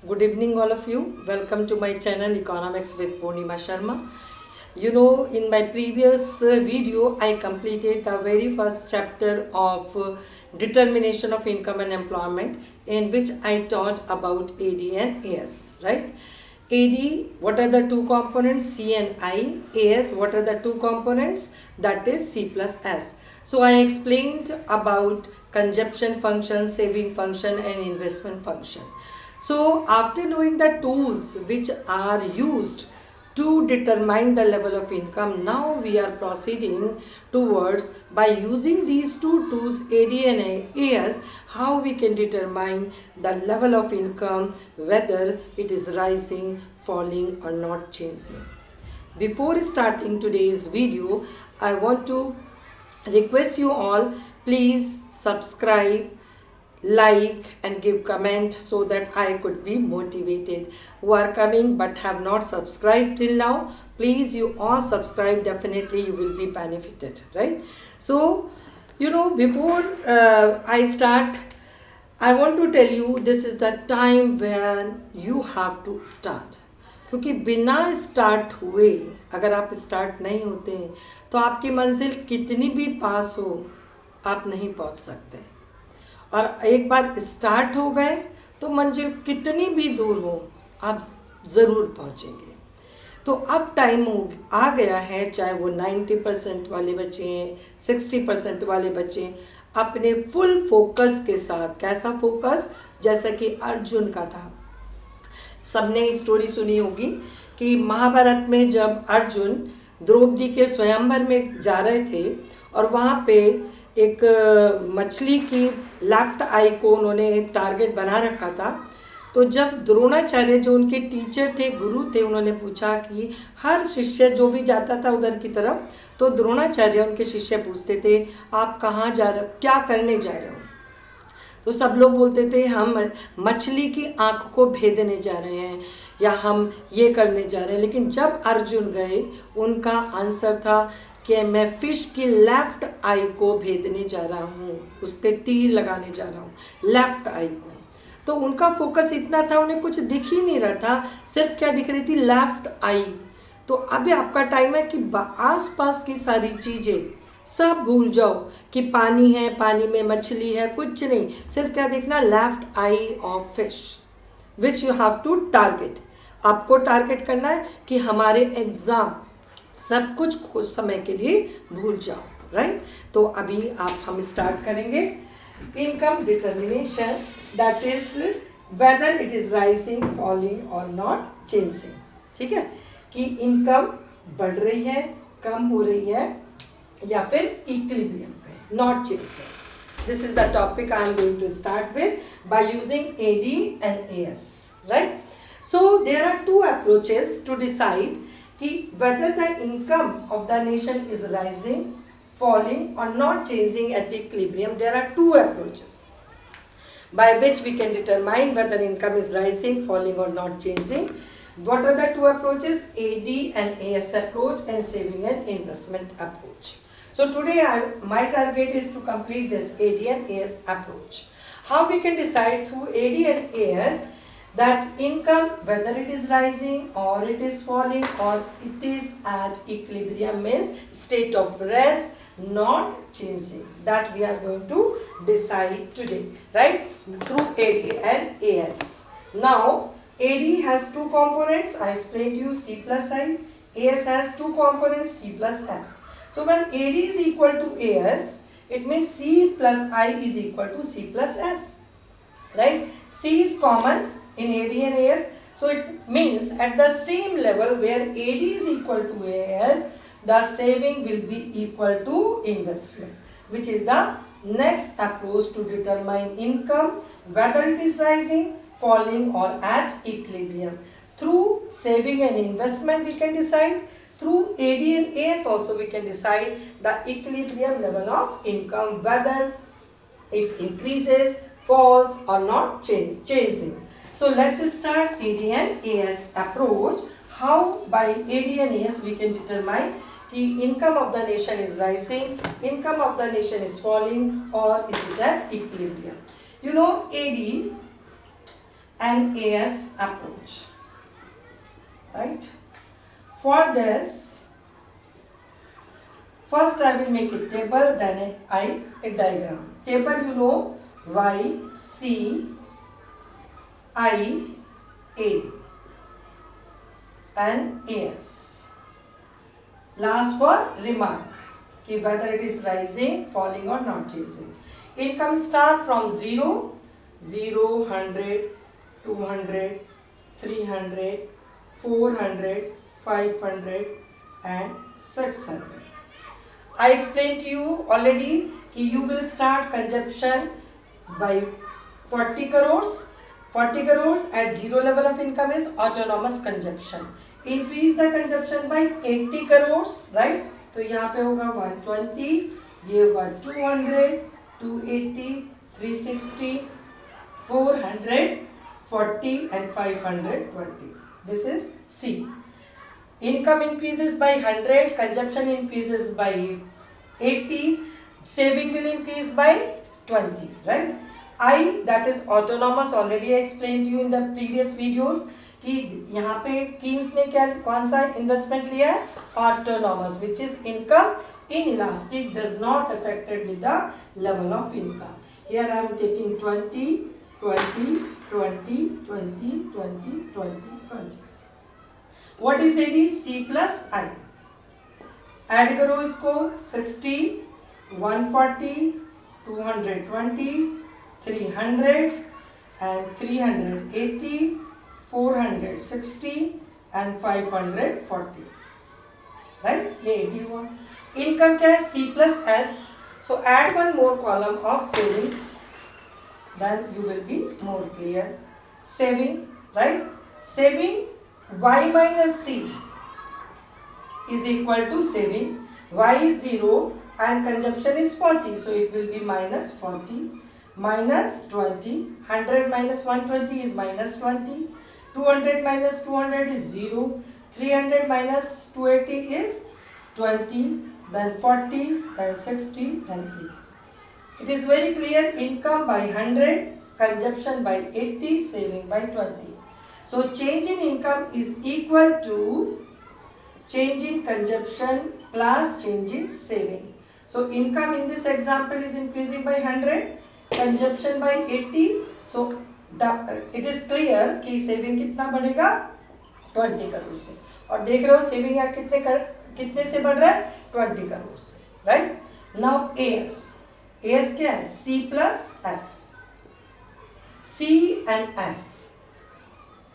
Good evening, all of you. Welcome to my channel Economics with Purnima Sharma. You know, in my previous video, I completed the very first chapter of determination of income and employment, in which I taught about AD and AS, right? AD, what are the two components? C and I. AS, what are the two components? That is C plus S. So I explained about consumption function, saving function, and investment function. So after knowing the tools which are used to determine the level of income, now we are proceeding towards, by using these two tools AD and AS, how we can determine the level of income, whether it is rising, falling or not changing. Before starting today's video, I want to request you all, please subscribe, like and give comment so that I could be motivated. Who are coming but have not subscribed till now, please you all subscribe, definitely you will be benefited, right? So you know, before I start, I want to tell you this is the time when you have to start. क्योंकि बिना start हुए, अगर आप start नहीं होते तो आपकी मंजिल कितनी भी पास हो, आप नहीं पहुंच सकते। और एक बार स्टार्ट हो गए तो मंजिल कितनी भी दूर हो, आप ज़रूर पहुंचेंगे। तो अब टाइम आ गया है, चाहे वो 90% वाले बच्चे हैं, 60% वाले बच्चे, अपने फुल फोकस के साथ। कैसा फोकस? जैसा कि अर्जुन का था। सबने स्टोरी सुनी होगी कि महाभारत में जब अर्जुन द्रौपदी के स्वयंवर में जा रहे थे और वहाँ पे एक मछली की लेफ्ट आई को उन्होंने एक टारगेट बना रखा था। तो जब द्रोणाचार्य जो उनके टीचर थे, गुरु थे, उन्होंने पूछा कि हर शिष्य जो भी जाता था उधर की तरफ, तो द्रोणाचार्य उनके शिष्य पूछते थे, आप कहाँ जा रहे हो, क्या करने जा रहे हो? तो सब लोग बोलते थे, हम मछली की आँख को भेदने जा रहे हैं, या हम ये करने जा रहे हैं। लेकिन जब अर्जुन गए, उनका आंसर था कि मैं फिश की लेफ्ट आई को भेदने जा रहा हूँ, उस पर तीर लगाने जा रहा हूँ, लेफ्ट आई को। तो उनका फोकस इतना था, उन्हें कुछ दिख ही नहीं रहा था, सिर्फ क्या दिख रही थी? लेफ्ट आई। तो अभी आपका टाइम है कि आस पास की सारी चीज़ें सब भूल जाओ कि पानी है, पानी में मछली है, कुछ नहीं, सिर्फ क्या देखना? Left eye of fish which you have to target. आपको टारगेट करना है कि हमारे एग्ज़ाम सब कुछ समय के लिए भूल जाओ, राइट? तो अभी हम स्टार्ट करेंगे income determination, that is whether it is rising, falling और नॉट चेंजिंग। ठीक है, कि इनकम बढ़ रही है, कम हो रही है, या फिर इक्विलिब्रियम पे, not changing. This is the topic I am going to start with by using AD and AS, right? So there are two approaches to decide कि whether the income of the nation is rising, falling or not changing at equilibrium. There are two approaches by which we can determine whether income is rising, falling or not changing. What are the two approaches? AD and AS approach and saving and investment approach. So today my target is to complete this AD and AS approach. How we can decide through AD and AS that income, whether it is rising or it is falling or it is at equilibrium, means state of rest, not changing, that we are going to decide today, right? Through AD and AS. Now AD has two components, I explained you, C plus I. AS has two components, C plus S. So when AD is equal to AS, it means C plus I is equal to C plus S, right? C is common in AD and AS, so it means at the same level where AD is equal to AS, the saving will be equal to investment, which is the next approach to determine income, whether it is rising, falling or at equilibrium. Through saving and investment we can decide, through AD and AS also we can decide the equilibrium level of income, whether it increases, falls or not changing. So let's start AD and AS approach. How by AD and AS we can determine कि income of the nation is rising, income of the nation is falling, or is it at equilibrium. You know, AD NAS approach, right? For this, first I will make a table, then a diagram. Table, you know, Y, C, I, A, and AS. Last for remark, कि whether it is rising, falling or not changing. Income start from 0, 0, 100, 200, 300, 400, 500 and 600. I explained to you already कि you will start consumption by 40 crores. 40 crores at zero level of income is autonomous consumption. Increase the consumption by 80 crores, right? तो यहाँ पे होगा 120, ये होगा 200, 280, 360, 440 and 520. This is C. Income increases by 100, consumption increases by 80, saving will increase by 20, right? I, that is autonomous, already I explained to you in the previous videos कि यहाँ पे Keynes ने क्या कौन सा इन्वेस्टमेंट लिया है, autonomous, which is income inelastic, does not affected with the level of income. Here I am taking 20, 20, 20, 20, 20, 20, 20. What is it? Is C plus I. Add करो इसको 60, 140, 220, 300 and 380, 460 and 540. Right? ये 81. Income क्या है? C plus S. So add one more column of saving. Then you will be more clear. Saving, right? Saving Y minus C is equal to saving. Y is 0 and consumption is 40. So it will be minus 40. Minus 20. 100 minus 120 is minus 20. 200 minus 200 is 0. 300 minus 280 is 20. Then 40. Then 60. Then 80. It is very clear. Income by 100. Consumption by 80. Saving by 20. So change in income is equal to change in consumption plus change in saving. So income in this example is increasing by 100, consumption by 80. So it is clear कि saving कितना बढ़ेगा 20 करोड़ से, और देख रहे हो saving यहाँ कितने से बढ़ रहा है 20 करोड़ से, right? Now AS क्या है? C plus S. C and S.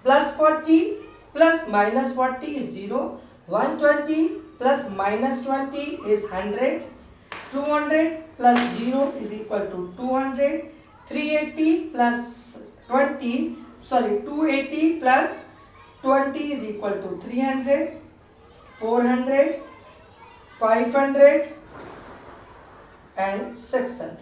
Plus 40 plus minus 40 is 0. 120 plus minus 20 is 100. 200 plus 0 is equal to 200. 380 plus 280 plus 20 is equal to 300. 400, 500 and 600.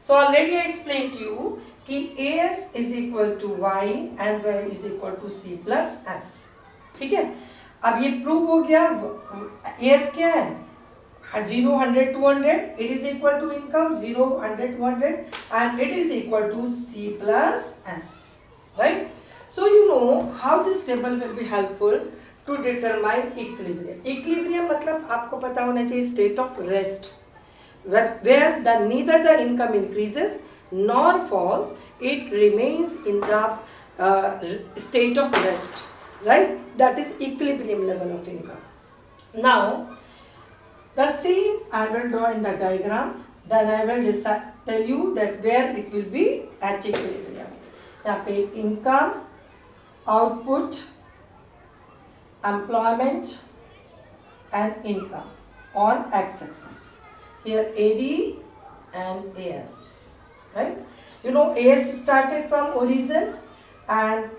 So already I explained to you कि AS is equal to Y and Y is equal to C plus S. ठीक है, अब ये prove हो गया. AS क्या है? 0, 100, 200. It is equal to income 0, 100, 200 and it is equal to C plus S. Right? So you know how this table will be helpful to determine equilibrium. Equilibrium मतलब आपको पता होना चाहिए state of rest, where neither the income increases nor falls, it remains in the state of rest, right? That is equilibrium level of income. Now the same I will draw in the diagram, then I will tell you that where it will be at equilibrium. यहाँ पे income, output, employment and income on x-axis. Here AD and AS, right? You know AS started from origin and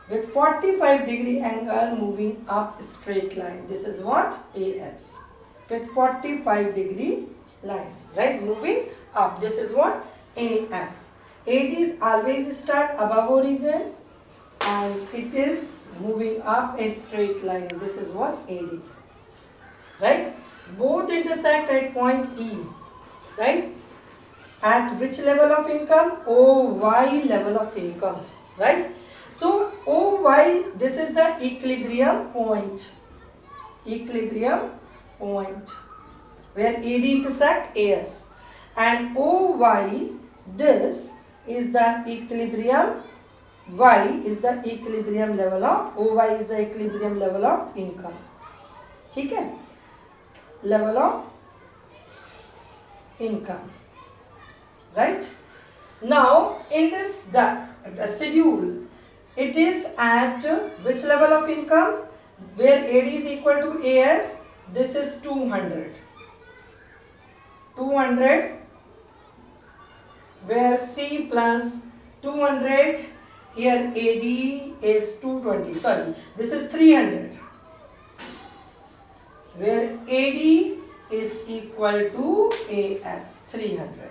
with 45-degree angle moving up straight line. This is what? AS. With 45-degree line, right? Moving up. This is what? AS. AD is always start above origin and it is moving up a straight line. This is what? AD. Right? Both intersect at point E. Right? At which level of income? OY level of income. right? So OY, this is the equilibrium point where AD intersect AS, and OY, this is the equilibrium, Y is the equilibrium level of, OY is the equilibrium level of income. ठीक है, level of income, right? Now in this schedule, it is at which level of income? Where AD is equal to AS, this is 200, where C plus 200, here AD is 220, sorry, this is 300, where AD is equal to AS, 300.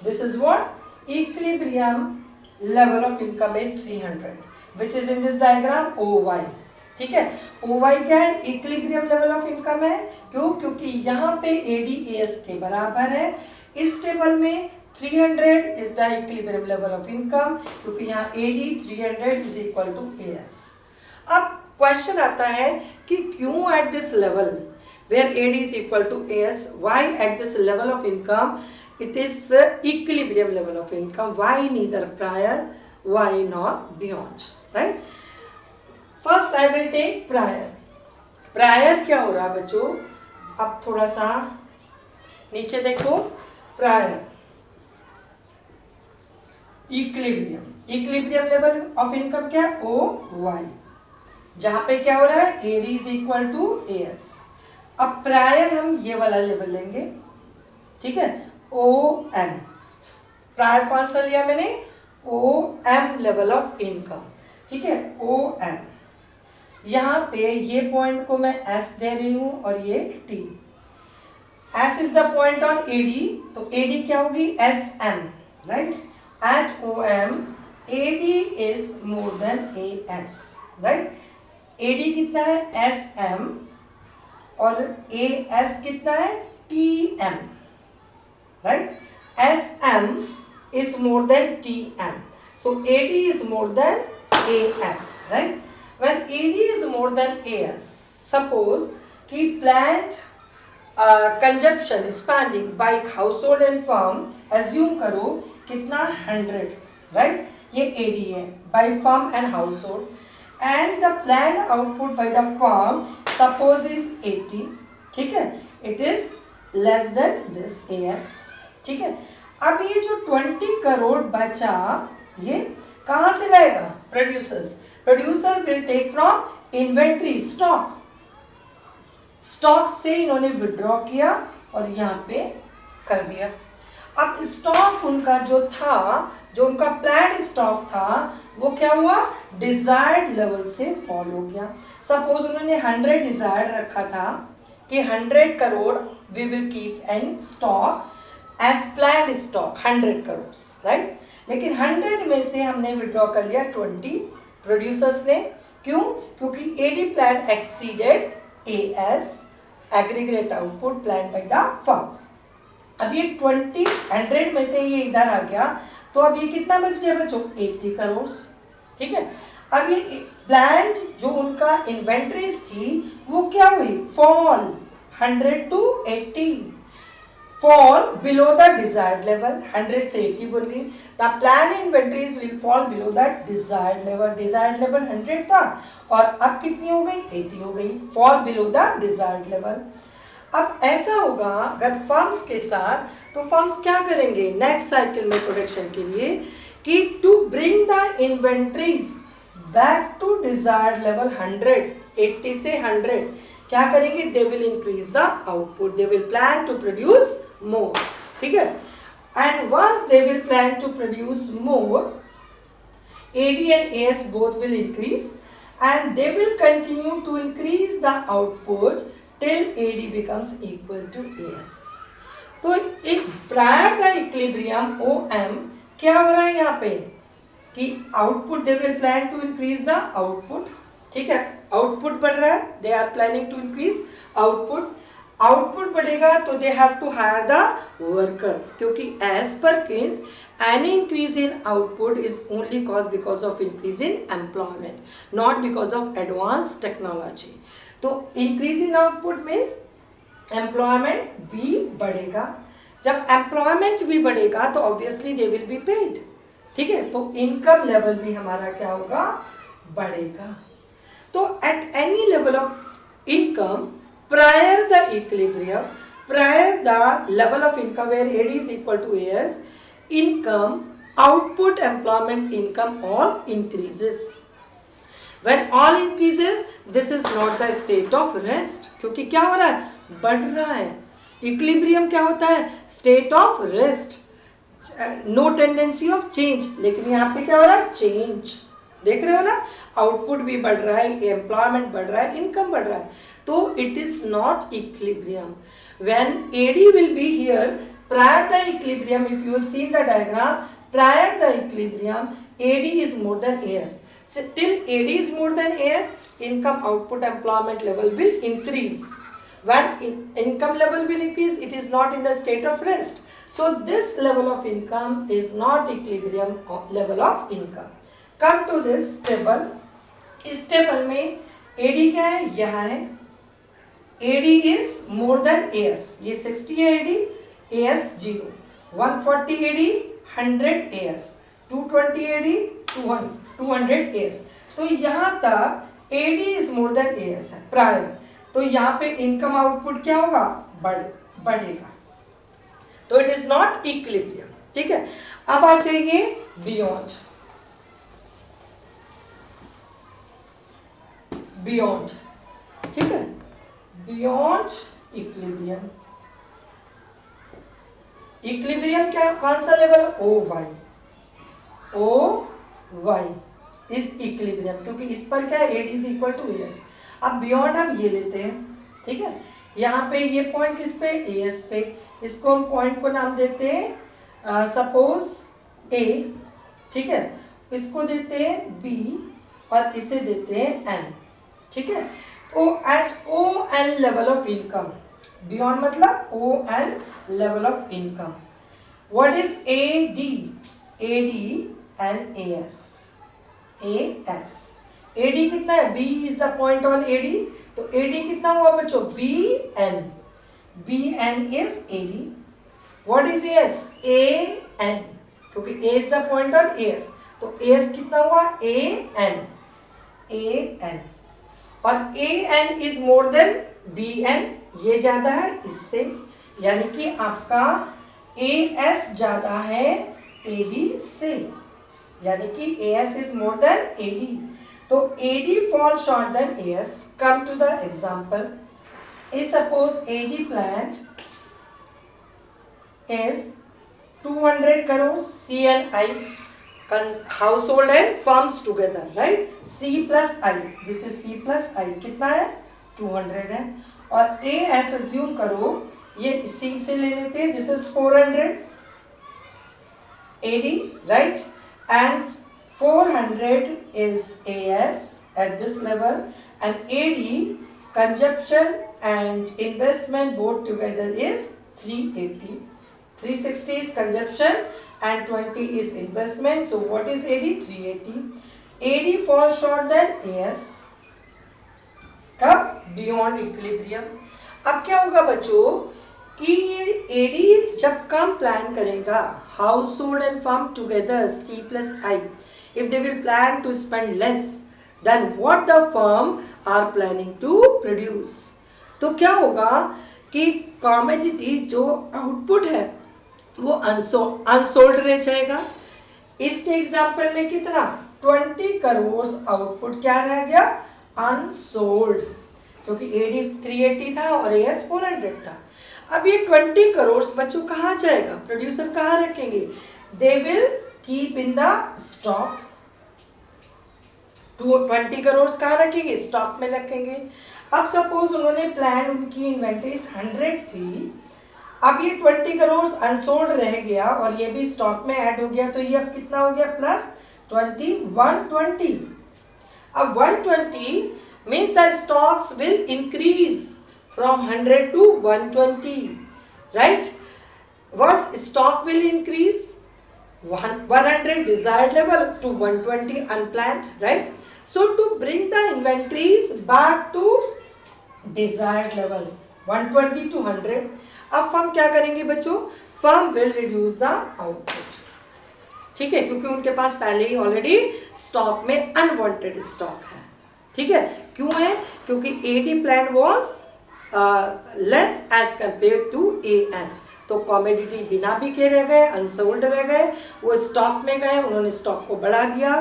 This is what? Equilibrium level of income is 300, which is in this diagram OY. ठीक है, OY क्या है? Equilibrium level of income है. क्यों? क्योंकि यहाँ पे AD/AS के बराबर है. इस टेबल में 300 is the equilibrium level of income, क्योंकि यहाँ AD 300 is equal to AS. अब क्वेश्चन आता है कि क्यों at this level where AD is equal to AS, why at this level of income it is equilibrium level of income, why neither prior, why not beyond, right? First I will take prior. Prior क्या हो रहा है बच्चों? अब थोड़ा सा नीचे देखो. Prior equilibrium level of income क्या है? OY. जहाँ पे क्या हो रहा है? AD is equal to AS. अब प्रायर हम ये वाला लेवल लेंगे, ठीक है, OM. प्रायर कौन सा लिया मैंने? OM लेवल ऑफ इनकम, ठीक है, OM. यहाँ पे ये पॉइंट को मैं S दे रही हूँ और ये T. S is the point on AD, तो AD क्या होगी? SM, right? At OM AD is more than AS, right? AD कितना है? SM, और AS कितना है? TM, right? SM is more than TM, so AD is more than AS, right? When AD is more than AS, suppose कि plant consumption spending by household and firm, assume करो कितना? 100, right? ये AD है by firm and household, and the planned output by the firm suppose is 80, ठीक है, it is less than this AS, ठीक है. अब ये जो 20 करोड़ बचा, ये कहाँ से लाएगा? Producer will take from inventory, stock से इन्होंने विड्रॉ किया और यहाँ पे कर दिया. अब स्टॉक उनका जो था, जो उनका प्लान स्टॉक था, वो क्या हुआ? डिजायर्ड लेवल से फॉल हो गया. सपोज उन्होंने 100 डिजायर्ड रखा था कि 100 crore we will keep in stock as plan stock, 100 crore, right? लेकिन 100 में से हमने विड्रॉ कर लिया 20 प्रोड्यूसर्स ने. क्यों? क्योंकि AD plan exceeded AS, aggregate output plan bye the firms. अब ये 100 में से ये इधर आ गया, तो अब ये कितना बच गया बच्चों? 80 करोड़, ठीक है. अब ये प्लांट जो उनका इन्वेंट्रीज थी वो क्या हुई? Fall 100 to 80, fall below the desired level. 100 से 80 बन गई. The plan inventories will fall below the desired level. Desired level 100 था और अब कितनी हो गई? 80 हो गई. Fall below the desired level. अब ऐसा होगा अगर फर्म्स के साथ, तो फर्म्स क्या करेंगे नेक्स्ट साइकिल में प्रोडक्शन के लिए कि to bring the inventories back to desired level 100, 80 से 100, क्या करेंगे? They will increase the output, they will plan to produce more, ठीक है. And once they will plan to produce more, AD and AS both will increase and they will continue to increase the output till AD becomes equal to AS. तो एक prior the equilibrium OM क्या हो रहा है यहाँ पे कि output they will plan to increase the output, ठीक है. आउटपुट बढ़ रहा है, they are planning to increase output. Output बढ़ेगा तो they have to hire the workers, क्योंकि as per case Any increase in output is only caused because of increase in employment, not because of advanced technology. तो increase in output means employment भी बढ़ेगा. जब employment भी बढ़ेगा तो obviously they will be paid. ठीक है, तो income level भी हमारा क्या होगा, बढ़ेगा. तो at any level of income prior the equilibrium, prior the level of income where AD is equal to AS, income, output, employment, income all increases. When all increases, this is not the state of rest. क्योंकि क्या हो रहा है, बढ़ रहा है. Equilibrium क्या होता है, state of rest, no tendency of change. लेकिन यहाँ पे क्या हो रहा है, change. देख रहे हो ना, आउटपुट भी बढ़ रहा है, एम्प्लॉयमेंट बढ़ रहा है, इनकम बढ़ रहा है. तो it is not equilibrium. When AD will be here prior the equilibrium, if you will see the diagram, prior the equilibrium AD is more than AS. till AD is more than AS, income, output, employment level will increase. When income level will increase, it is not in the state of rest. So this level of income is not equilibrium level of income. Come to this table. इस table में AD क्या है, यह है. AD is more than AS. ये 60 है AD, AS 0. 140 AD, 100 AS. 220 AD, 200 AS. तो यहाँ तक AD is more than AS है प्रायर. तो यहाँ पे इनकम आउटपुट क्या होगा, बढ़ेगा. तो इट इज नॉट इक्विलिब्रियम. ठीक है, अब आ जाइए बियॉन्ड. बियॉन्ड, ठीक है, बियॉन्ड इक्विलिब्रियम. इक्विलिब्रियम क्या, कौन सा लेवल, ओ वाई इज इक्विलिब्रियम. क्योंकि इस पर क्या है, AD is equal to S. अब बियॉन्ड हम ये लेते हैं. ठीक है, यहाँ पे ये पॉइंट किस पे, एस पे. इसको हम पॉइंट को नाम देते हैं सपोज ए. ठीक है, इसको देते हैं बी और इसे देते हैं एन. ठीक है, तो at O N level of income, beyond मतलब O N level of income. What is A D, A D and A S. A D कितना है, B is the point on A D. तो A D कितना हुआ बच्चों, B N. B N is A D. What is A S, A N, क्योंकि A is the point on A S. तो A S कितना हुआ, A N. A N और A N is more than B N. ये ज्यादा है इससे, यानी कि आपका ए एस ज्यादा है ए डी से, यानी कि A S is more than A D. तो A D fall short than A S. Come to the example. Is suppose A D plant is 200 crores CNI, household and firms together, right? C plus I, this is C plus I, कितना है, 200 है. और A ऐसे assume करो, ये C से ले लेते हैं, this is 400 AD, right? And 400 is AS at this level, and AD consumption and investment both together is 380. 360 is consumption and 20 is investment. So what is AD? 380. AD falls short than AS. कब? Beyond equilibrium. अब क्या होगा बच्चों कि AD जब कम plan करेगा, household and firm together C plus I, if they will plan to spend less than what the firm are planning to produce, तो क्या होगा कि कॉमोडिटी जो आउटपुट है वो अनसोल्ड रह जाएगा. इसके एग्जाम्पल में कितना, 20 करोड़ आउटपुट क्या रह गया, अनसोल्ड, क्योंकि एडी 380 था और एएस 400 था. अब ये 20 करोड़ बच्चों कहाँ जाएगा, प्रोड्यूसर कहाँ रखेंगे, they will keep in the stock. 20 crore कहाँ रखेंगे, स्टॉक में रखेंगे. अब सपोज उन्होंने प्लान, उनकी इन्वेंटरीज 100 थी, अब ये 20 करोड़ अनसोल्ड रह गया और ये भी स्टॉक में ऐड हो गया, तो ये अब कितना हो गया, प्लस 20, 120. अब 120 means the stocks will increase from 100 to 120, right? Once stock will increase, 100 desired level to 120 unplanned, right? So to bring the inventories back to desired level 120 to 100, अब फर्म क्या करेंगे बच्चों, firm will reduce the output, ठीक है, क्योंकि उनके पास पहले ही ऑलरेडी स्टॉक में अनवांटेड स्टॉक है, ठीक है। क्यों है, क्योंकि AD plan was less as compare to AS, तो कॉमोडिटी बिना बिके रह गए, अनसोल्ड रह गए, वो स्टॉक में गए, उन्होंने स्टॉक को बढ़ा दिया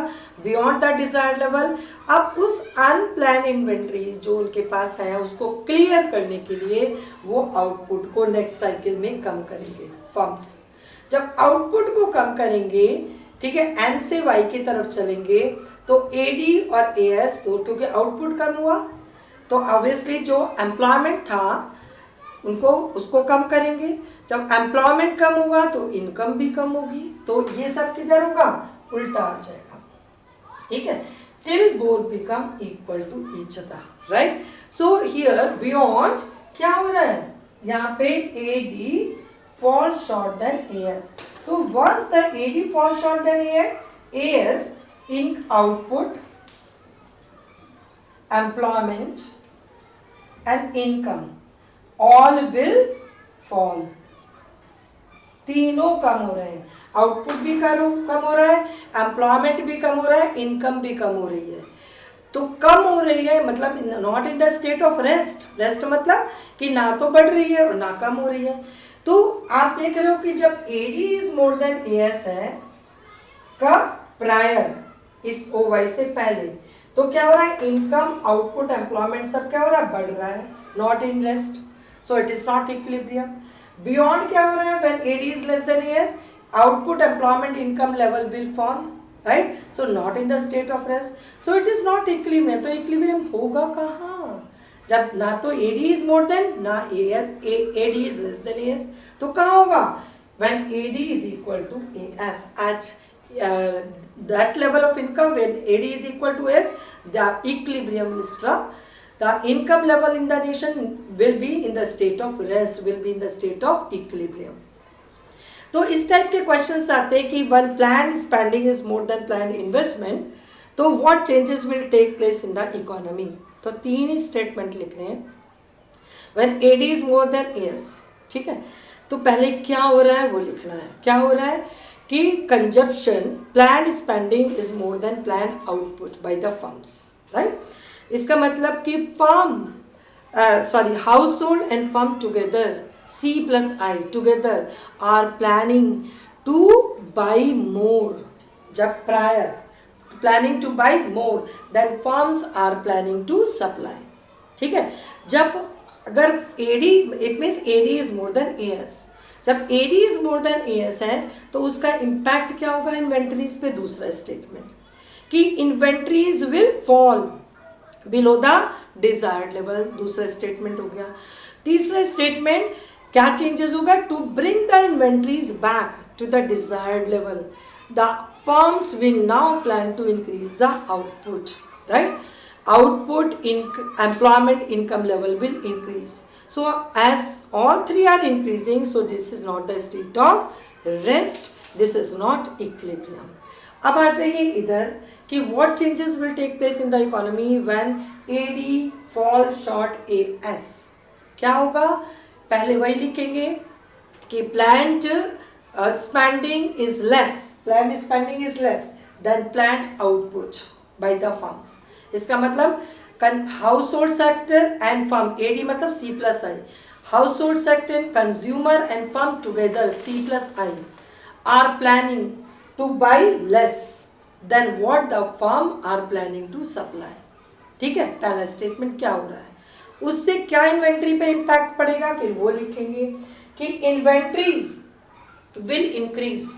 बियॉन्ड द डिजायर्ड लेवल। अब उस अनप्लान इन्वेंट्रीज जो उनके पास है उसको क्लियर करने के लिए वो आउटपुट को नेक्स्ट साइकिल में कम करेंगे फर्म्स। जब आउटपुट को कम करेंगे, ठीक है, एन से वाई की तरफ चलेंगे, तो एडी और एएस तो क्योंकि आउटपुट कम हुआ तो ऑब्वियसली जो एम्प्लॉयमेंट था उनको उसको कम करेंगे। जब एम्प्लॉयमेंट कम होगा तो इनकम भी कम होगी, तो ये सब किधर होगा, उल्टा आ जाएगा, ठीक है, till both become equal to each other, right. So here beyond क्या हो रहा है, यहाँ पे AD fall short than AS. So once the AD falls short than AS in output, employment and income all will fall. तीनों कम हो रहे हैं, आउटपुट भी कम हो रहा है, एम्प्लॉयमेंट भी कम हो रहा है, इनकम भी कम हो रही है। तो कम हो रही है मतलब not in the state of rest, rest मतलब कि ना तो बढ़ रही है और ना कम हो रही है। तो आप देख रहे हो कि जब AD is more than AS है कब, प्रायर इस OY से पहले, तो क्या हो रहा है, इनकम आउटपुट एम्प्लॉयमेंट सब क्या हो रहा है, बढ़ रहा है, not in rest, so it is not equilibrium. Beyond क्या हो रहा है, when AD is less then AS output employment income level will fall, right, so not in the state of rest, so it is not equilibrium. तो equilibrium होगा कहाँ, जब ना तो AD इज मोर देन ना AD is less then AS, तो कहाँ होगा, when AD is equal to AS at that level of income, when AD is equal to AS, the equilibrium will struck, the income level in the nation will be in the state of rest, will be in the state of equilibrium. तो इस type के questions आते हैं कि one plan spending is more than plan investment, तो what changes will take place in the economy. तो तीन ही स्टेटमेंट लिखने हैं, when AD is more than AS, ठीक है, तो पहले क्या हो रहा है वो लिखना है। क्या हो रहा है कि consumption plan spending is more than plan output by the firms, right. इसका मतलब कि firm house hold and firm together C plus I together are planning to buy more. जब prior planning to buy more, then firms are planning to supply. ठीक है, जब अगर AD it means AD is more than AS, जब AD is more than AS है तो उसका impact क्या होगा इन्वेंट्रीज पे। दूसरा स्टेटमेंट कि inventories will fall below the desired level, दूसरा स्टेटमेंट हो गया। तीसरा स्टेटमेंट क्या चेंजेस होगा, to bring the inventories back to the desired level the firms will now plan to increase the output, right, output in employment income level will increase. So as all three are increasing, so this is not the state of rest, this is not equilibrium. अब आ जाइए इधर कि what changes will take place in the economy when AD fall short AS। क्या होगा, पहले वही लिखेंगे कि planned spending is less, planned spending is less than planned output by the firms. इसका मतलब household sector and firm, AD मतलब C plus I, household sector, consumer and firm together C plus I are planning to buy less than what the firm are planning to supply. ठीक है, पहला statement क्या हो रहा है, उससे क्या इन्वेंट्री पे इम्पैक्ट पड़ेगा, फिर वो लिखेंगे कि इन्वेंट्रीज विल इंक्रीज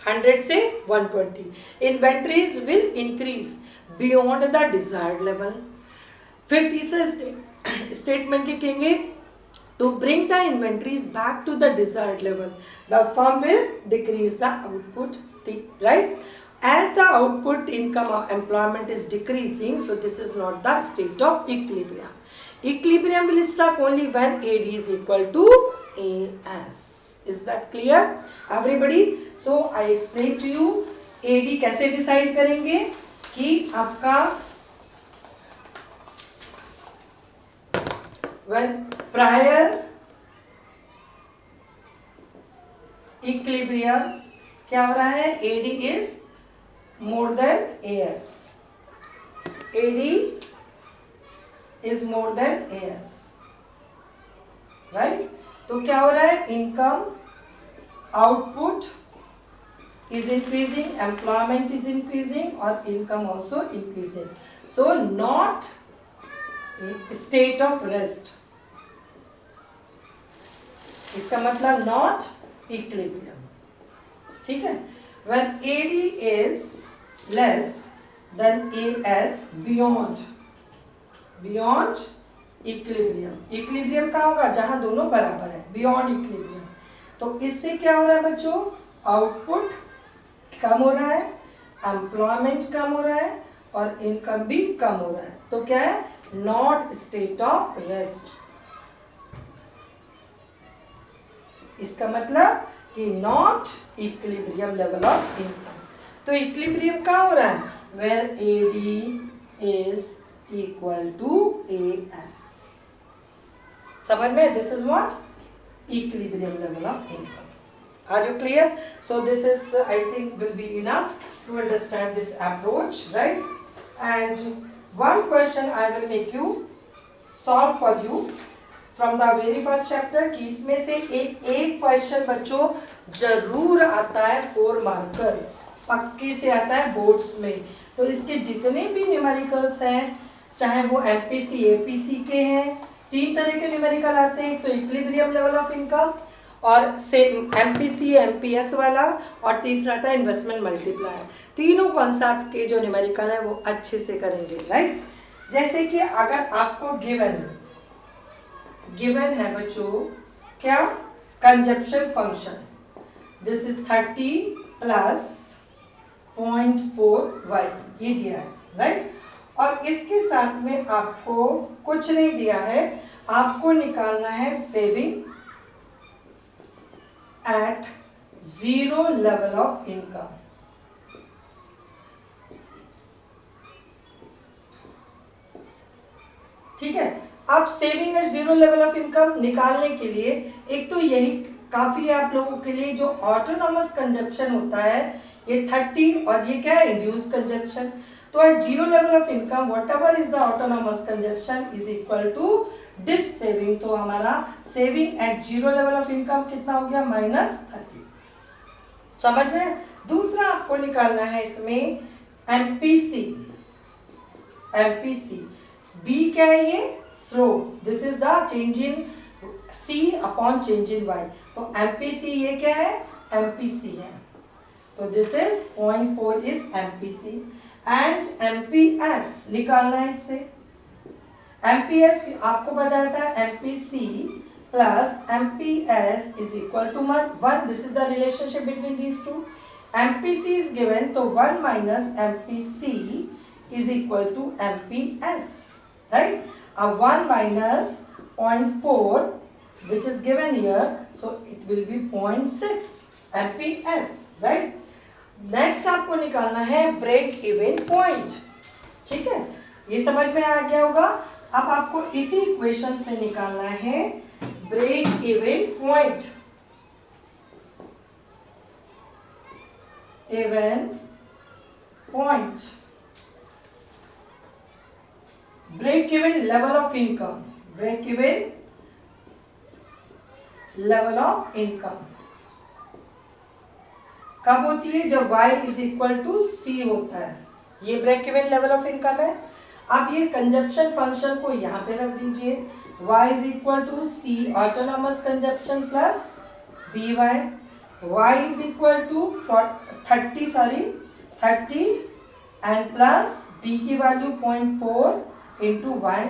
100 से 120, inventories will increase beyond the desired level. फिर तीसरा स्टेटमेंट लिखेंगे to bring the inventories back to the desired level the firm will decrease the output, right, as the output income or employment is decreasing, so this is not the state of equilibrium. Equilibrium will struck only when AD is equal to AS. Is that clear everybody? So I explain to you AD कैसे decide करेंगे कि आपका when prior equilibrium क्या हो रहा है, AD is more than AS, AD is more than AS, right? तो क्या हो रहा है, income output is increasing, employment is increasing और income also increasing. So not state of rest. इसका मतलब not equilibrium. ठीक है. When AD is less than AS beyond equilibrium. Equilibrium कहाँ होगा, जहाँ दोनों बराबर है, beyond equilibrium. तो इससे क्या हो रहा है बच्चों, आउटपुट कम हो रहा है, एम्प्लॉयमेंट कम हो रहा है और इनकम भी कम हो रहा है. तो क्या है, नॉट स्टेट ऑफ रेस्ट. इसका मतलब कि not equilibrium level of income. तो इक्विलिब्रियम कहाँ हो रहा है, where AD is equal to AS. समझ में, this is what equilibrium level of income. Are you clear? So this is I think will be enough to understand this approach, right? And one question I will make you solve for you from the very first chapter कि इसमें से एक question बच्चों जरूर आता है 4 marker, पक्के से आता है बोर्ड्स में. तो इसके जितने भी न्यूमेरिकल्स हैं, चाहे वो MPC APC के हैं, 3 तरह के न्यूमेरिकल आते हैं. तो इक्विलिब्रियम लेवल ऑफ इनकम और सेम MPC MPS वाला, और तीसरा था इन्वेस्टमेंट मल्टीप्लायर. तीनों कॉन्सेप्ट के जो न्यूमेरिकल है वो अच्छे से करेंगे, राइट? जैसे कि अगर आपको गिवन है बच्चों क्या, consumption function, this is 30 plus 0.4y ये दिया है, राइट? और इसके साथ में आपको कुछ नहीं दिया है, आपको निकालना है saving at zero level of income. ठीक है. अब saving at zero level of income निकालने के लिए एक तो यही काफी है आप लोगों के लिए, जो ऑटोनॉमस कंजप्शन होता है ये 30 और ये क्या है, इंड्यूस कंजप्शन. तो at zero level of income whatever is the autonomous consumption is equal to dissaving. तो हमारा saving at zero level of income कितना हो गया, -30. समझ में. दूसरा आपको निकालना है इसमें MPC. बी क्या है, ये slope. This is the change in C upon change in Y. तो MPC ये क्या है, MPC है. तो this is 0.4 is MPC and MPS निकालना है इससे. MPS आपको बताया था MPC plus MPS is equal to 1. This is the relationship between these two. MPC is given, so 1 minus MPC is equal to MPS, right? 1 minus 0.4 which is given here, so it will be 0.6 MPS, right? Next आपको निकालना है break even point. ठीक है, ये समझ में आ गया होगा. अब आपको इसी इक्वेशन से निकालना है break even point. Break even level of income. Break even level of income कब होती है, जब y is equal to C होता है. ये break even level of income है. आप ये कंजप्शन फंक्शन को यहाँ पे रख दीजिए. y is equal to C autonomous consumption plus BY. y is equal to 30 and plus b की वैल्यू 0.4 इंटू y.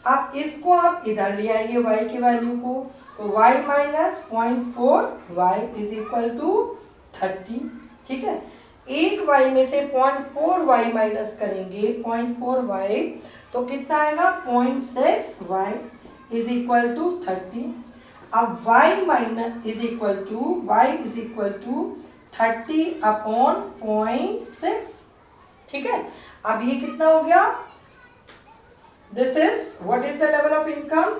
अब इसको आप इधर ले आइए y की वैल्यू को, तो y minus 0.4 y is equal to 30. ठीक है, एक y में से 0.4 y माइनस करेंगे 0.4 y, तो कितना आएगा 0.6 y इज इक्वल टू 30. अब y minus is equal to 30/0.6, ठीक है। अब ये कितना हो गया, this is what is the level of income,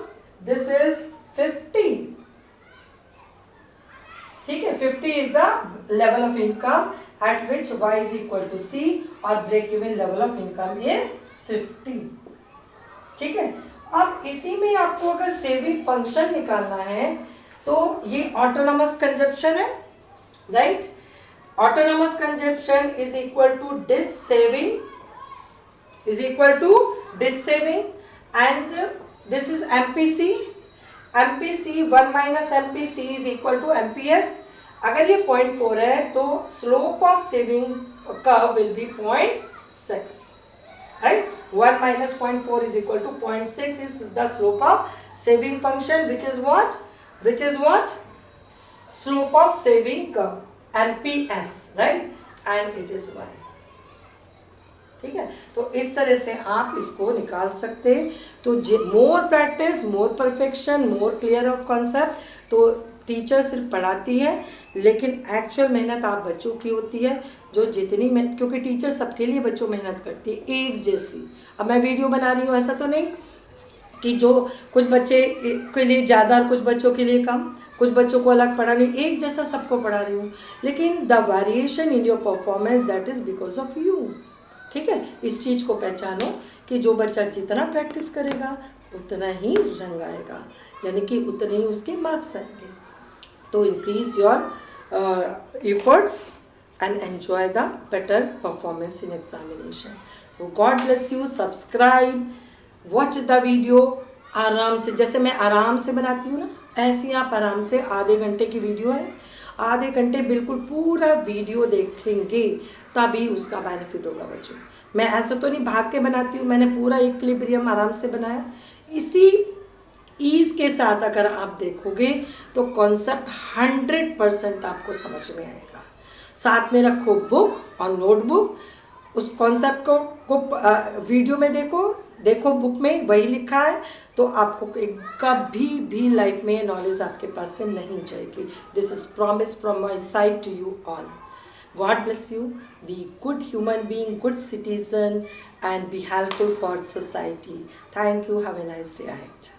this is 50, ठीक है। 50 is the level of income at which y is equal to c और break even level of income is 50, ठीक है। अब इसी में आपको अगर सेविंग फंक्शन निकालना है तो ये ऑटोनॉमस कंजप्शन है, right. Autonomous consumption is equal to dissaving and this is MPC 1 minus MPC is equal to MPS। अगर ये 0.4 है तो slope of saving curve will be 0.6, right? 1 minus 0.4 is equal to 0.6 is the slope of saving function, which is what slope of saving curve, MPS, right? And it is 1, ठीक है। तो इस तरह से आप इसको निकाल सकते हैं। तो more practice, more perfection, more clear of concept. तो टीचर सिर्फ पढ़ाती है लेकिन एक्चुअल मेहनत आप बच्चों की होती है, जो जितनी मेहनत, क्योंकि टीचर सबके लिए बच्चों मेहनत करती है एक जैसी। अब मैं वीडियो बना रही हूँ, ऐसा तो नहीं कि जो कुछ बच्चे के लिए ज़्यादा और कुछ बच्चों के लिए कम, कुछ बच्चों को अलग पढ़ा रही हूँ, एक जैसा सबको पढ़ा रही हूँ, लेकिन the variation in your performance that is because of you, ठीक है। इस चीज़ को पहचानो कि जो बच्चा जितना प्रैक्टिस करेगा उतना ही रंग आएगा, यानी कि उतने ही उसके मार्क्स आएंगे। तो increase your efforts and enjoy the better performance in examination. So God bless you. Subscribe, watch the video आराम से, जैसे मैं आराम से बनाती हूँ ना, ऐसे ही आप आराम से, आधे घंटे की वीडियो है, आधे घंटे बिल्कुल पूरा वीडियो देखेंगे तभी उसका बेनिफिट होगा बच्चों। मैं ऐसा तो नहीं भाग के बनाती हूँ, मैंने पूरा इक्विलिब्रियम आराम से बनाया। इसी ईज़ के साथ अगर आप देखोगे तो कॉन्सेप्ट 100% आपको समझ में आएगा। साथ में रखो बुक और नोटबुक, उस कॉन्सेप्ट को वीडियो में देखो बुक में वही लिखा है, तो आपको कभी भी लाइफ में नॉलेज आपके पास से नहीं जाएगी। This is promise from my side to you all. God bless you. Be good human being, good citizen, and be helpful for society. Thank you. Have a nice day ahead.